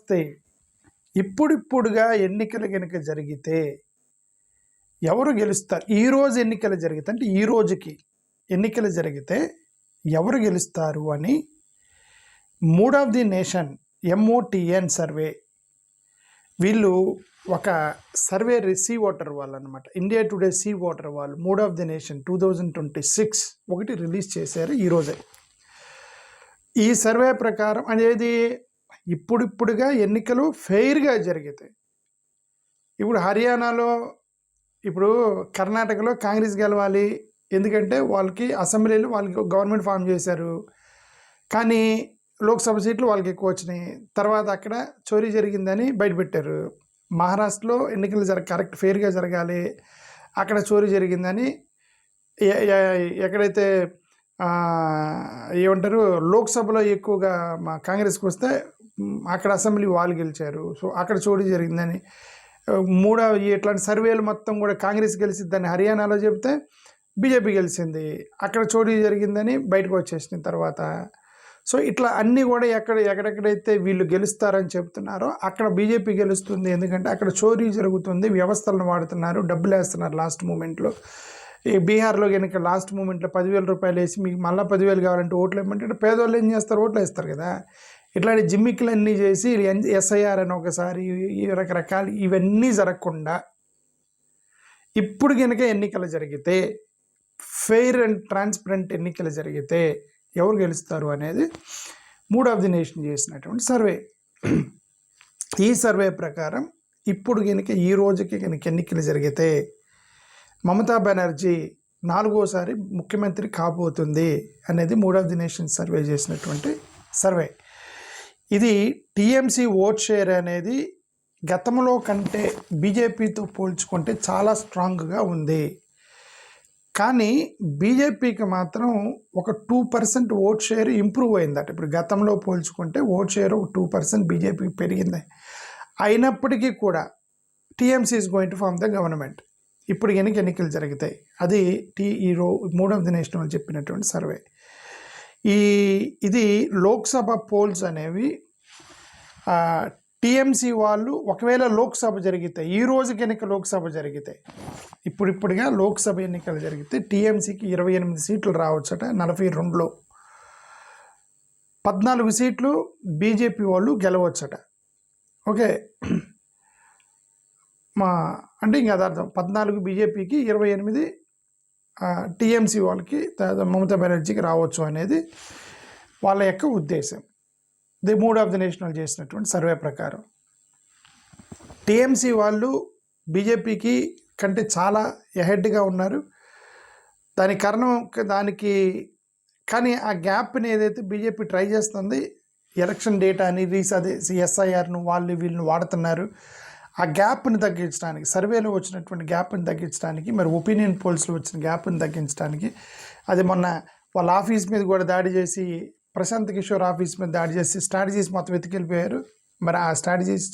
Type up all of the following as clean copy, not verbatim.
వస్తే ఇప్పుడిప్పుడుగా ఎన్నికలు కనుక జరిగితే ఎవరు గెలుస్తారు? ఈరోజు ఎన్నికలు జరిగితే అంటే ఈ రోజుకి ఎన్నికలు జరిగితే ఎవరు గెలుస్తారు అని mood of the nation MOTN survey వీళ్ళు ఒక సర్వే సీ ఓటర్ వాళ్ళు అనమాట. ఇండియా టుడే సీ ఓటర్ వాళ్ళు మూడ్ ఆఫ్ ది నేషన్ 2026 ఒకటి రిలీజ్ చేశారు ఈరోజే. ఈ సర్వే ప్రకారం అనేది ఇప్పుడిప్పుడుగా ఎన్నికలు ఫెయిర్గా జరిగితే, ఇప్పుడు హర్యానాలో, ఇప్పుడు కర్ణాటకలో కాంగ్రెస్ గెలవాలి, ఎందుకంటే వాళ్ళకి అసెంబ్లీలో వాళ్ళకి గవర్నమెంట్ ఫామ్ చేశారు, కానీ లోక్సభ సీట్లు వాళ్ళకి ఎక్కువ వచ్చినాయి. తర్వాత అక్కడ చోరీ జరిగిందని బయటపెట్టారు. మహారాష్ట్రలో ఎన్నికలు కరెక్ట్ ఫెయిర్గా జరగాలి, అక్కడ చోరీ జరిగిందని ఎక్కడైతే ఏమంటారు లోక్సభలో ఎక్కువగా మా కాంగ్రెస్కి వస్తే అక్కడ అసెంబ్లీ వాళ్ళు గెలిచారు, సో అక్కడ చోరీ జరిగిందని ఇట్లాంటి సర్వేలు మొత్తం కూడా కాంగ్రెస్ గెలిచిద్దని హర్యానాలో చెప్తే బీజేపీ గెలిచింది, అక్కడ చోరీ జరిగిందని బయటకు వచ్చేసిన తర్వాత. సో ఇట్లా అన్నీ కూడా ఎక్కడెక్కడైతే వీళ్ళు గెలుస్తారని చెప్తున్నారో అక్కడ బీజేపీ గెలుస్తుంది, ఎందుకంటే అక్కడ చోరీ జరుగుతుంది, వ్యవస్థలను వాడుతున్నారు, డబ్బులు వేస్తున్నారు లాస్ట్ మూమెంట్లో. ఈ బీహార్లో కనుక లాస్ట్ మూమెంట్లో 10,000 రూపాయలు వేసి మీకు మళ్ళీ 10,000 కావాలంటే ఓట్లు వేయమంటే పేదవాళ్ళు ఏం చేస్తారు, ఓట్లు వేస్తారు కదా. ఇట్లాంటి జిమ్మిక్కులన్నీ చేసి SIR అని ఒకసారి రకరకాలు ఇవన్నీ జరగకుండా ఇప్పుడు కనుక ఎన్నికలు జరిగితే, ఫెయిర్ అండ్ ట్రాన్స్పరెంట్ ఎన్నికలు జరిగితే ఎవరు గెలుస్తారు అనేది మూడ్ ఆఫ్ ది నేషన్ చేసినటువంటి సర్వే. ఈ సర్వే ప్రకారం ఇప్పుడు కనుక ఈ రోజుకి కనుక ఎన్నికలు జరిగితే మమతా బెనర్జీ 4వసారి ముఖ్యమంత్రి కాబోతుంది అనేది mood of the nation survey చేసినటువంటి సర్వే. ఇది TMC ఓట్ షేర్ అనేది గతంలో కంటే బీజేపీతో పోల్చుకుంటే చాలా స్ట్రాంగ్గా ఉంది, కానీ బీజేపీకి మాత్రం ఒక 2% ఓట్ షేర్ ఇంప్రూవ్ అయిందట. ఇప్పుడు గతంలో పోల్చుకుంటే ఓట్ షేర్ ఒక 2% బీజేపీకి పెరిగింది. అయినప్పటికీ కూడా TMC is going to form the government ఇప్పుడు కనుక ఎన్నికలు జరుగుతాయి. అది మూడ్ ఆఫ్ ది నేషన్ వాళ్ళు చెప్పినటువంటి సర్వే. ఇది లోక్సభ పోల్స్ అనేవి TMC వాళ్ళు ఒకవేళ లోక్సభ జరిగితే, ఈ రోజు కనుక లోక్సభ జరిగితే, ఇప్పుడిప్పుడుగా లోక్సభ ఎన్నికలు జరిగితే TMCకి 28 సీట్లు రావచ్చట 42లో, 14 సీట్లు బీజేపీ వాళ్ళు గెలవచ్చట. ఓకే, అంటే ఇంకా అర్థం 14 బీజేపీకి 28 TMC వాళ్ళకి మమతా బెనర్జీకి రావచ్చు అనేది వాళ్ళ యొక్క ఉద్దేశం. The mood of the national చేసినటువంటి సర్వే ప్రకారం TMC వాళ్ళు బీజేపీకి కంటే చాలా ఎహెడ్గా ఉన్నారు. దానికి కారణం కానీ ఆ గ్యాప్ని ఏదైతే బీజేపీ ట్రై చేస్తుంది, ఎలక్షన్ డేటా అని అదే SIRను వీళ్ళని వాడుతున్నారు. ఆ గ్యాప్ని తగ్గించడానికి, సర్వేలో వచ్చినటువంటి గ్యాప్ని తగ్గించడానికి, మరి ఒపీనియన్ పోల్స్లో వచ్చిన గ్యాప్ని తగ్గించడానికి, అది మొన్న వాళ్ళ ఆఫీస్ మీద కూడా దాడి చేసి, ప్రశాంత్ కిషోర్ ఆఫీస్ మీద దాడి చేసి స్ట్రాటజీస్ మొత్తం వెతికెళ్ళిపోయారు. మరి ఆ స్ట్రాటజీస్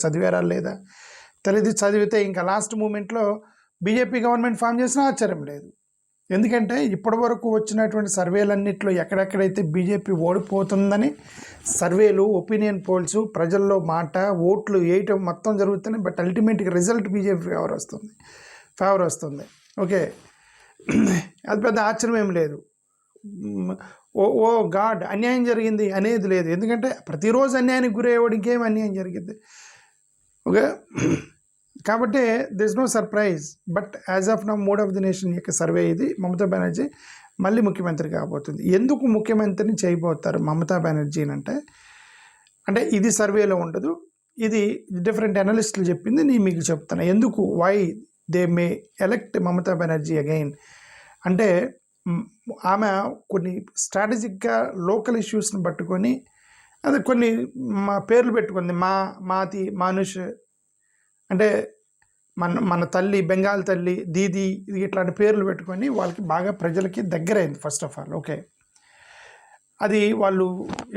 చదివారా లేదా తెలియదు. చదివితే ఇంకా లాస్ట్ మూమెంట్లో బీజేపీ గవర్నమెంట్ ఫామ్ చేసినా ఆశ్చర్యం లేదు, ఎందుకంటే ఇప్పటి వరకు వచ్చినటువంటి సర్వేలన్నింటిలో ఎక్కడెక్కడైతే బీజేపీ ఓడిపోతుందని సర్వేలు, ఒపీనియన్ పోల్స్, ప్రజల్లో మాట, ఓట్లు వేయటం మొత్తం జరుగుతున్నాయి. బట్ అల్టిమేట్గా రిజల్ట్ బీజేపీ ఫేవర్ వస్తుంది. ఓకే, అది పెద్ద ఆశ్చర్యం ఏం లేదు. ఓ గాడ్ అన్యాయం జరిగింది అనేది లేదు, ఎందుకంటే ప్రతిరోజు అన్యాయానికి గురయ్యేవాడు ఇంకేం అన్యాయం జరిగింది. ఓకే, కాబట్టి there is no surprise. But as of now mood of the nation యొక్క సర్వే ఇది, మమతా బెనర్జీ మళ్ళీ ముఖ్యమంత్రి కాబోతుంది. ఎందుకు ముఖ్యమంత్రిని చేయబోతారు మమతా బెనర్జీని అంటే ఇది సర్వేలో ఉండదు, ఇది డిఫరెంట్ అనలిస్టులు చెప్పింది నేను మీకు చెప్తాను. ఎందుకు, why they may elect Mamata Banerjee again అంటే, ఆమె కొన్ని స్ట్రాటజిక్గా లోకల్ ఇష్యూస్ని పట్టుకొని అది కొన్ని పేర్లు పెట్టుకుంది. మాతి, మానుష్ అంటే మన తల్లి, బెంగాల్ తల్లి, దీదీ, ఇది ఇట్లాంటి పేర్లు పెట్టుకొని వాళ్ళకి బాగా ప్రజలకి దగ్గరైంది ఫస్ట్ ఆఫ్ ఆల్. ఓకే, అది వాళ్ళు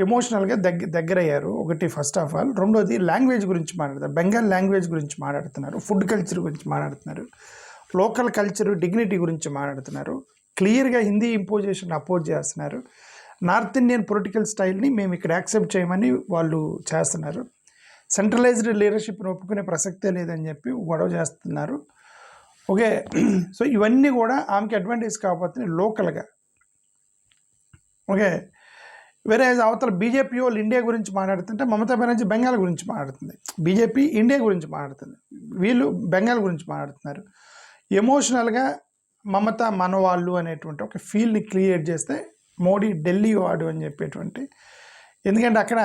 ఎమోషనల్గా దగ్గరయ్యారు ఒకటి ఫస్ట్ ఆఫ్ ఆల్. రెండోది లాంగ్వేజ్ గురించి మాట్లాడతారు, బెంగాల్ లాంగ్వేజ్ గురించి మాట్లాడుతున్నారు, ఫుడ్ కల్చర్ గురించి మాట్లాడుతున్నారు, లోకల్ కల్చర్ డిగ్నిటీ గురించి మాట్లాడుతున్నారు, క్లియర్గా హిందీ ఇంపోజిషన్ అపోజ్ చేస్తున్నారు, నార్త్ ఇండియన్ పొలిటికల్ స్టైల్ని మేము ఇక్కడ యాక్సెప్ట్ చేయమని వాళ్ళు చేస్తున్నారు. సెంట్రలైజ్డ్ లీడర్షిప్ని ఒప్పుకునే ప్రసక్తే లేదని చెప్పి గొడవ చేస్తున్నారు. ఓకే, సో ఇవన్నీ కూడా ఆమెకి అడ్వాంటేజ్ కాకపోతే లోకల్గా. ఓకే, వేరే అవతల బీజేపీ వాళ్ళు ఇండియా గురించి మాట్లాడుతుంటే మమతా బెనర్జీ బెంగాల్ గురించి మాట్లాడుతుంది. బీజేపీ ఇండియా గురించి మాట్లాడుతుంది, వీళ్ళు బెంగాల్ గురించి మాట్లాడుతున్నారు. ఎమోషనల్గా మమత మనవాళ్ళు అనేటువంటి ఒక ఫీల్ని క్రియేట్ చేస్తే మోడీ ఢిల్లీ వాడు అని చెప్పేటువంటి, ఎందుకంటే అక్కడ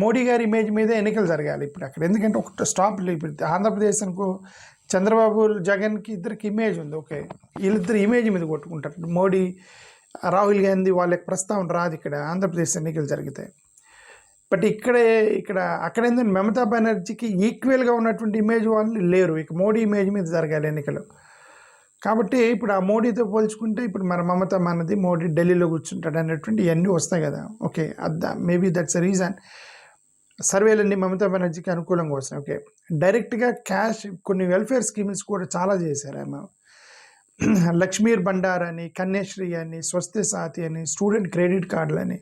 మోడీ గారి ఇమేజ్ మీద ఎన్నికలు జరగాలి ఇప్పుడు అక్కడ. ఎందుకంటే ఒక స్టాప్ ఇప్పుడు ఆంధ్రప్రదేశ్ అనుకో చంద్రబాబు జగన్కి ఇద్దరికి ఇమేజ్ ఉంది. ఓకే, వీళ్ళిద్దరు ఇమేజ్ మీద కొట్టుకుంటారు. మోడీ రాహుల్ గాంధీ వాళ్ళకి ప్రస్తావన రాదు ఇక్కడ ఆంధ్రప్రదేశ్ ఎన్నికలు జరిగితే. బట్ ఇక్కడ అక్కడేందంటే మమతా బెనర్జీకి ఈక్వల్గా ఉన్నటువంటి ఇమేజ్ వాళ్ళు లేరు. ఇక మోడీ ఇమేజ్ మీద జరగాలి ఎన్నికలు. కాబట్టి ఇప్పుడు ఆ మోడీతో పోల్చుకుంటే ఇప్పుడు మన మమత మనది, మోడీ ఢిల్లీలో కూర్చుంటాడు అనేటువంటి ఇవన్నీ వస్తాయి కదా. Okay, maybe that's a reason సర్వేలన్నీ మమతా బెనర్జీకి అనుకూలంగా వస్తాయి. ఓకే, డైరెక్ట్గా క్యాష్ కొన్ని వెల్ఫేర్ స్కీమ్స్ కూడా చాలా చేశారు ఆమె. లక్ష్మీర్ బండార్ అని, కన్యాశ్రీ అని, స్వస్తి సాథి అని, స్టూడెంట్ క్రెడిట్ కార్డులని,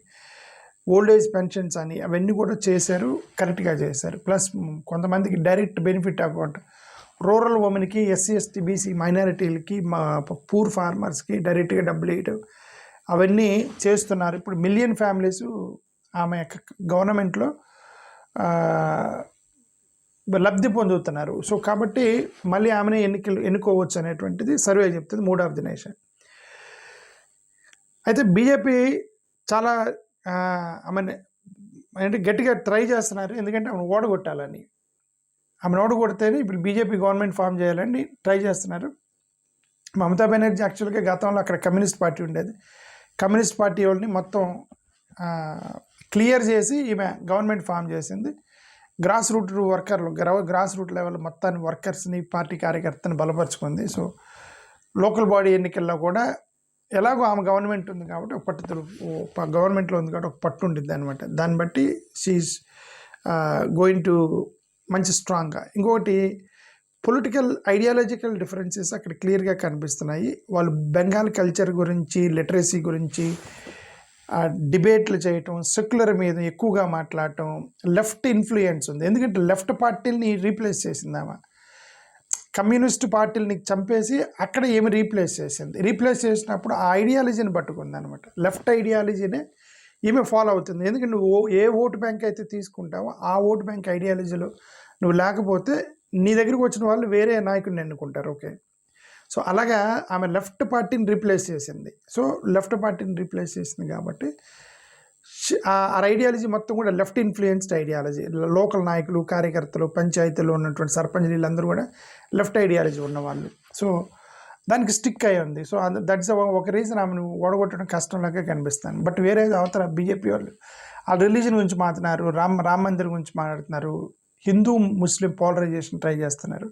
ఓల్డ్ ఏజ్ పెన్షన్స్ అని అవన్నీ కూడా చేశారు, కరెక్ట్గా చేశారు. ప్లస్ కొంతమందికి డైరెక్ట్ బెనిఫిట్ అకౌంట్, రూరల్ ఉమెన్కి, ఎస్సీ ఎస్టీ బీసీ మైనారిటీలకి, మా పూర్ ఫార్మర్స్కి డైరెక్ట్గా డబ్బులు వేయటం అవన్నీ చేస్తున్నారు. ఇప్పుడు మిలియన్ ఫ్యామిలీస్ ఆమె యొక్క గవర్నమెంట్లో లబ్ధి పొందుతున్నారు. సో కాబట్టి మళ్ళీ ఆమెనే ఎన్నుకోవచ్చు అనేటువంటిది సర్వే చెప్తుంది, మూడ్ ఆఫ్ ది నేషన్. అయితే బీజేపీ చాలా ఆమెను అంటే గట్టిగా ట్రై చేస్తున్నారు, ఎందుకంటే ఆమెను ఓడగొట్టాలని. ఆమెను ఓడగొడితేనే ఇప్పుడు బీజేపీ గవర్నమెంట్ ఫామ్ చేయాలని ట్రై చేస్తున్నారు. మమతా బెనర్జీ యాక్చువల్గా గతంలో అక్కడ కమ్యూనిస్ట్ పార్టీ ఉండేది, కమ్యూనిస్ట్ పార్టీ వాళ్ళని మొత్తం క్లియర్ చేసి ఈమె గవర్నమెంట్ ఫామ్ చేసింది. గ్రాస్ రూట్ వర్కర్లు, గ్రాస్ రూట్ లెవెల్ మొత్తాన్ని వర్కర్స్ని, పార్టీ కార్యకర్తని బలపరుచుకుంది. సో లోకల్ బాడీ ఎన్నికల్లో కూడా ఎలాగో ఆమె గవర్నమెంట్ ఉంది కాబట్టి ఒక పట్టుదల, గవర్నమెంట్లో ఉంది కాబట్టి ఒక పట్టు ఉంటుంది అనమాట. దాన్ని బట్టి షీఈస్ గోయింగ్ టు మంచి స్ట్రాంగ్గా. ఇంకొకటి పొలిటికల్ ఐడియాలజికల్ డిఫరెన్సెస్ అక్కడ క్లియర్గా కనిపిస్తున్నాయి. వాళ్ళు బెంగాల్ కల్చర్ గురించి, లిటరసీ గురించి డిబేట్లు చేయటం, సెక్యులర్ మీద ఎక్కువగా మాట్లాడటం, లెఫ్ట్ ఇన్ఫ్లుయెన్స్ ఉంది. ఎందుకంటే లెఫ్ట్ పార్టీలని రీప్లేస్ చేసింది ఆమె. కమ్యూనిస్ట్ పార్టీలని చంపేసి అక్కడ ఏమి రీప్లేస్ చేసింది. రీప్లేస్ చేసినప్పుడు ఆ ఐడియాలజీని పట్టుకుంది అనమాట. లెఫ్ట్ ఐడియాలజీనే ఈమె ఫాలో అవుతుంది. ఎందుకంటే నువ్వు ఏ ఓటు బ్యాంక్ అయితే తీసుకుంటావో ఆ ఓటు బ్యాంక్ ఐడియాలజీలో నువ్వు లేకపోతే నీ దగ్గరికి వచ్చిన వాళ్ళు వేరే నాయకుడిని ఎన్నుకుంటారు. ఓకే, సో అలాగా ఆమె లెఫ్ట్ పార్టీని రీప్లేస్ చేసింది. సో లెఫ్ట్ పార్టీని రీప్లేస్ చేసింది కాబట్టి ఆ ఐడియాలజీ మొత్తం కూడా లెఫ్ట్ ఇన్ఫ్లుయెన్స్డ్ ఐడియాలజీ. లోకల్ నాయకులు, కార్యకర్తలు, పంచాయతీలో ఉన్నటువంటి సర్పంచ్ వీళ్ళందరూ కూడా లెఫ్ట్ ఐడియాలజీ ఉన్నవాళ్ళు. సో దానికి స్టిక్ అయి ఉంది. సో దట్స్ ఒక రీజన్ ఆమెను ఓడగొట్టడం కష్టంలాగా కనిపిస్తాను. బట్ వేరే అవతల బీజేపీ వాళ్ళు ఆ రిలీజన్ గురించి మాట్లాడుతున్నారు, రామ మందిర్ గురించి మాట్లాడుతున్నారు, హిందూ ముస్లిం పోలరైజేషన్ ట్రై చేస్తున్నారు.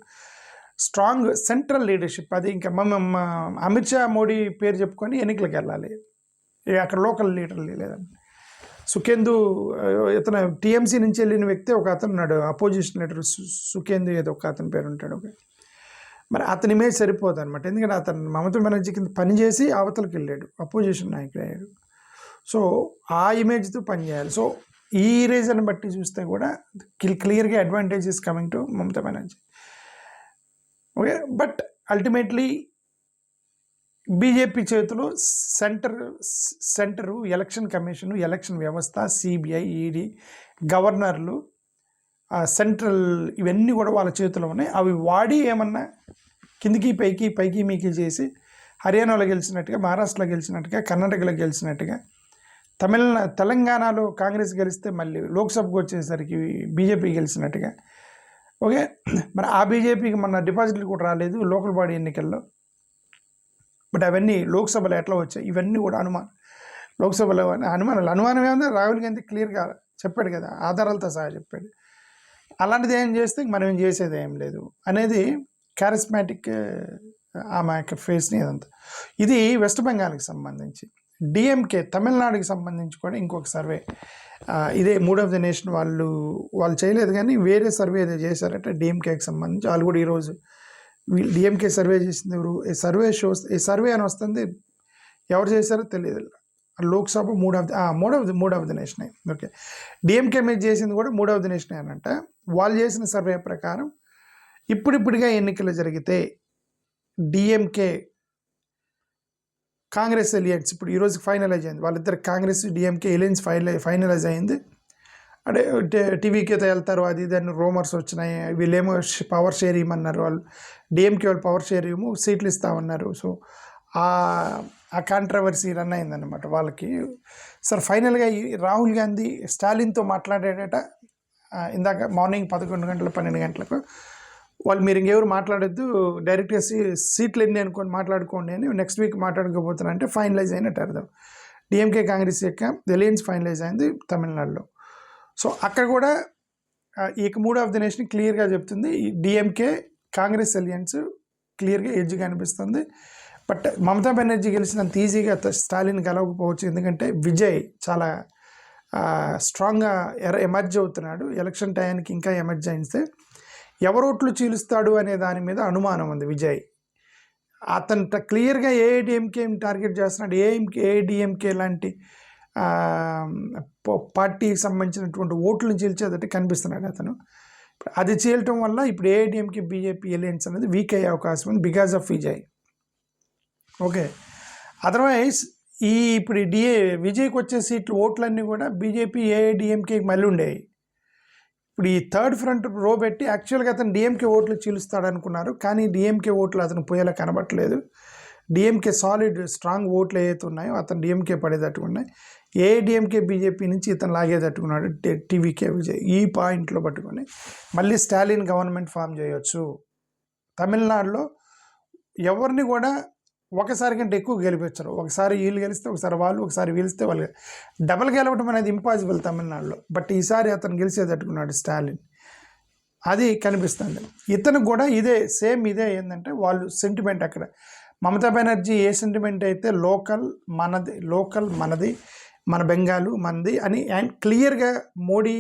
స్ట్రాంగ్ సెంట్రల్ లీడర్షిప్ అది ఇంకా అమిత్ షా, మోడీ పేరు చెప్పుకొని ఎన్నికలకు వెళ్ళాలి, అక్కడ లోకల్ లీడర్లు లేదండి. సుఖేందు ఇతను టీఎంసీ నుంచి వెళ్ళిన వ్యక్తి ఒక అతను ఉన్నాడు, అపోజిషన్ లీడర్ సుఖేందు ఏదో ఒక అతని పేరు ఉంటాడు. ఓకే, మరి అతని ఇమేజ్ సరిపోదు అనమాట. ఎందుకంటే అతను మమతా బెనర్జీ కింద పనిచేసి అవతలకి వెళ్ళాడు, అపోజిషన్ నాయకుడు అయ్యాడు. సో ఆ ఇమేజ్తో పనిచేయాలి. సో ఈ రీజన్ బట్టి చూస్తే కూడా క్లియర్గా advantages coming to Mamata Banerjee. Okay, but ultimately BJP చేతిలో సెంటరు, ఎలక్షన్ కమిషను, ఎలక్షన్ వ్యవస్థ, సిబిఐ, ఈడీ, గవర్నర్లు, సెంట్రల్ ఇవన్నీ కూడా వాళ్ళ చేతిలో ఉన్నాయి. అవి వాడి ఏమన్నా కిందికి పైకి మీకి చేసి హర్యానాలో గెలిచినట్టుగా, మహారాష్ట్రలో గెలిచినట్టుగా, కర్ణాటకలో గెలిచినట్టుగా, తెలంగాణలో కాంగ్రెస్ గెలిస్తే మళ్ళీ లోక్సభకు వచ్చేసరికి బీజేపీ గెలిచినట్టుగా. ఓకే, మరి ఆ బీజేపీకి మన డిపాజిట్లు కూడా రాలేదు లోకల్ బాడీ ఎన్నికల్లో. బట్ అవన్నీ లోక్సభలో ఎట్లా వచ్చాయి ఇవన్నీ కూడా లోక్సభలో అనుమానం ఏమన్నా రాహుల్ గాంధీ క్లియర్గా చెప్పాడు కదా, ఆధారాలతో సహా చెప్పాడు. అలాంటిది ఏం చేస్తే మనం ఏం చేసేది ఏం లేదు అనేది క్యారిస్మాటిక్ ఆమె యొక్క ఫేస్ని ఇదంతా. ఇది వెస్ట్ బెంగాల్కి సంబంధించి. డిఎంకే తమిళనాడుకి సంబంధించి కూడా ఇంకొక సర్వే ఇదే మూడ్ ఆఫ్ ది నేషన్ వాళ్ళు చేయలేదు కానీ వేరే సర్వే ఏదో చేశారంటే డిఎంకేకి సంబంధించి. వాళ్ళు కూడా ఈరోజు డిఎంకే సర్వే చేసింది ఎవరు, ఈ సర్వే అని వస్తుంది, ఎవరు చేశారో తెలియదు. Lok Sabha mood of the nation. Okay, DMK మీద చేసింది కూడా మూడ్ ఆఫ్ ది నేషన్ అనంట. వాళ్ళు చేసిన సర్వే ప్రకారం ఇప్పుడిప్పుడుగా ఎన్నికలు జరిగితే డిఎంకే కాంగ్రెస్ ఎలియన్స్ ఇప్పుడు ఈరోజు ఫైనలైజ్ అయింది, వాళ్ళిద్దరు కాంగ్రెస్ డిఎంకే ఎలియన్స్ ఫైనలైజ్ అయింది. అంటే టీవీకేతో వెళ్తారు అది ఇది అని రూమర్స్ వచ్చినాయి. వీళ్ళేమో పవర్ షేర్ ఇవ్వమన్నారు, వాళ్ళు డిఎంకే వాళ్ళు పవర్ షేర్ ఇవ్వము సీట్లు ఇస్తామన్నారు. సో ఆ కాంట్రవర్సీ రన్ అయిందన్నమాట వాళ్ళకి. సార్ ఫైనల్గా రాహుల్ గాంధీ స్టాలిన్తో మాట్లాడేటట ఇందాక మార్నింగ్ 11 గంటల 12 గంటలకు వాళ్ళు మీరు ఇంకెవరు మాట్లాడొద్దు డైరెక్ట్గా సీట్లు ఎన్ని అనుకొని మాట్లాడుకోండి అని నెక్స్ట్ వీక్ మాట్లాడుకోబోతున్నారంటే ఫైనలైజ్ అయినట్టు అర్థం. డిఎంకే కాంగ్రెస్ యొక్క ఎలియన్స్ ఫైనలైజ్ అయింది తమిళనాడులో. సో అక్కడ కూడా ఇక మూడ్ ఆఫ్ ది నేషన్ క్లియర్గా చెప్తుంది డిఎంకే కాంగ్రెస్ ఎలియన్స్ క్లియర్గా ఎడ్జ్గా అనిపిస్తుంది. బట్ మమతా బెనర్జీ గెలిచినంత ఈజీగా స్టాలిన్ గెలవకపోవచ్చు, ఎందుకంటే విజయ్ చాలా స్ట్రాంగ్గా ఎమర్జ్ అవుతున్నాడు. ఎలక్షన్ టైంకి ఇంకా ఎమర్జ్ అయితే ఎవరోట్లు చీలుస్తాడు అనే దాని మీద అనుమానం ఉంది విజయ్. అతను క్లియర్గా ఏఐడిఎంకే టార్గెట్ చేస్తున్నాడు. ఏఐడిఎంకే లాంటి పార్టీకి సంబంధించినటువంటి ఓట్లను చీల్చేదట్టు కనిపిస్తున్నాడు అతను. అది చీలటం వల్ల ఇప్పుడు ఏఐడిఎంకే బీజేపీ ఎలియన్స్ అనేది వీక్ అయ్యే అవకాశం ఉంది because of Vijay. Okay, otherwise ఇప్పుడు విజయ్కి వచ్చే సీట్లు ఓట్లన్నీ కూడా బీజేపీ ఏఐడిఎంకేకి మళ్ళీ ఉండేవి. ఇప్పుడు ఈ థర్డ్ ఫ్రంట్ రో పెట్టి యాక్చువల్గా అతను డిఎంకే ఓట్లు చీలుస్తాడు అనుకున్నారు, కానీ డిఎంకే ఓట్లు అతను పోయేలా కనబట్టలేదు. డిఎంకే సాలిడ్ స్ట్రాంగ్ ఓట్లు ఏవైతే ఉన్నాయో అతను డిఎంకే పడేటట్టుగా ఉన్నాయి. ఏఐడిఎంకే బీజేపీ నుంచి ఇతను లాగేటట్టుకున్నాడు టీవీకే విజయ్. ఈ పాయింట్లో పట్టుకొని మళ్ళీ స్టాలిన్ గవర్నమెంట్ ఫామ్ చేయొచ్చు. తమిళనాడులో ఎవరిని కూడా ఒకసారి కంటే ఎక్కువ గెలిపించరు. ఒకసారి వీళ్ళు గెలిస్తే ఒకసారి వాళ్ళు, ఒకసారి వీలిస్తే వాళ్ళు. డబల్ గెలవడం అనేది ఇంపాసిబుల్ తమిళనాడులో. బట్ ఈసారి అతను గెలిచేటట్టుకున్నాడు స్టాలిన్, అది కనిపిస్తుంది. ఇతను కూడా ఇదే సేమ్ ఇదే ఏంటంటే వాళ్ళు సెంటిమెంట్ అక్కడ మమతా బెనర్జీ ఏ సెంటిమెంట్ అయితే లోకల్ మనది మన బెంగాలు మనది అని క్లియర్గా మోడీ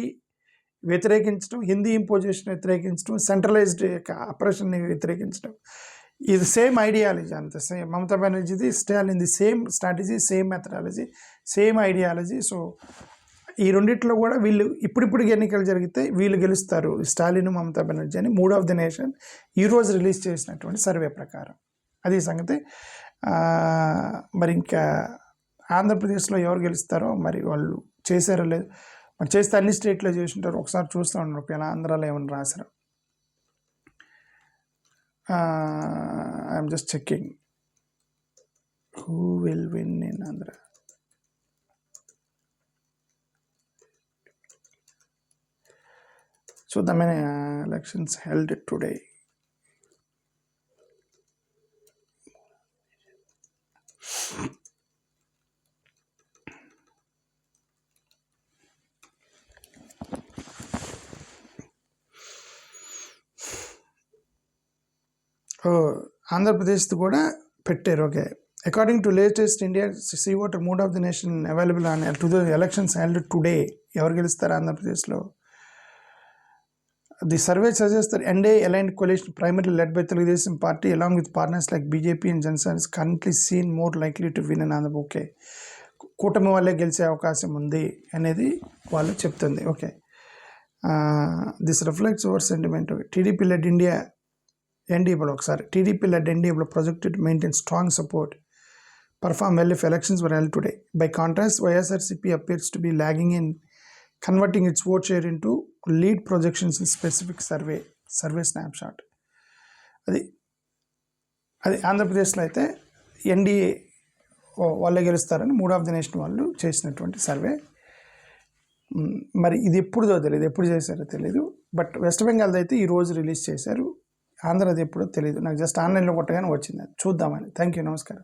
వ్యతిరేకించడం, హిందీ ఇంపోజిషన్ వ్యతిరేకించడం, సెంట్రలైజ్డ్ యొక్క ఆపరేషన్ని వ్యతిరేకించడం, ఇది సేమ్ ఐడియాలజీ అంతే. సేమ్ మమతా బెనర్జీది స్టాలిన్ది same strategy, same methodology, same ideology. So ఈ రెండిట్లో కూడా వీళ్ళు ఇప్పుడిప్పుడు ఎన్నికలు జరిగితే వీళ్ళు గెలుస్తారు స్టాలిన్ మమతా బెనర్జీ అని మూడ్ ఆఫ్ ది నేషన్ ఈరోజు రిలీజ్ చేసినటువంటి సర్వే ప్రకారం అది సంగతి. మరి ఇంకా ఆంధ్రప్రదేశ్లో ఎవరు గెలుస్తారో మరి వాళ్ళు చేశారో లేదు, మరి చేస్తే అన్ని స్టేట్లో చేసి ఉంటారు. ఒకసారి చూస్తూ ఉన్నారు ఒకవేళ ఆంధ్రాలో ఏమైనా రాశారు. I'm just checking who will win in Andhra. So the many elections held today. Andhra Pradesh కూడా పెట్టారు. Okay, according to latest India C voter mood of the nation available on to the elections held today. ఎవరు గెలుస్తారు ఆంధ్రప్రదేశ్లో? The survey suggest that NDA aligned coalition primarily led by Telugu Desam party along with partners like BJP and Jansen is currently seen more likely to win in Andhra. Okay, కూటమి వాళ్ళే గెలిచే అవకాశం ఉంది అనేది వాళ్ళు చెప్తుంది. Okay, this reflects over sentiment. TDP led India ఎన్డీఏలో ఒకసారి టీడీపీ లెడ్ ఎన్డీఏలో projected maintain strong support, perform well if elections were held today. By contrast, YSRCP appears to be lagging in converting its vote share into lead projections in specific survey snapshot. అది ఆంధ్రప్రదేశ్లో అయితే NDA వాళ్ళే గెలుస్తారని mood of the nation వాళ్ళు చేసినటువంటి survey. మరి ఇది ఎప్పుడుదో తెలియదు, ఎప్పుడు చేశారో తెలియదు. బట్ వెస్ట్ బెంగాల్ది అయితే ఈరోజు రిలీజ్ చేశారు. ఆంధ్రది ఎప్పుడో తెలియదు నాకు, జస్ట్ ఆన్లైన్లో కొట్టగానే వచ్చింది, చూద్దామని. థ్యాంక్ యూ, నమస్కారం.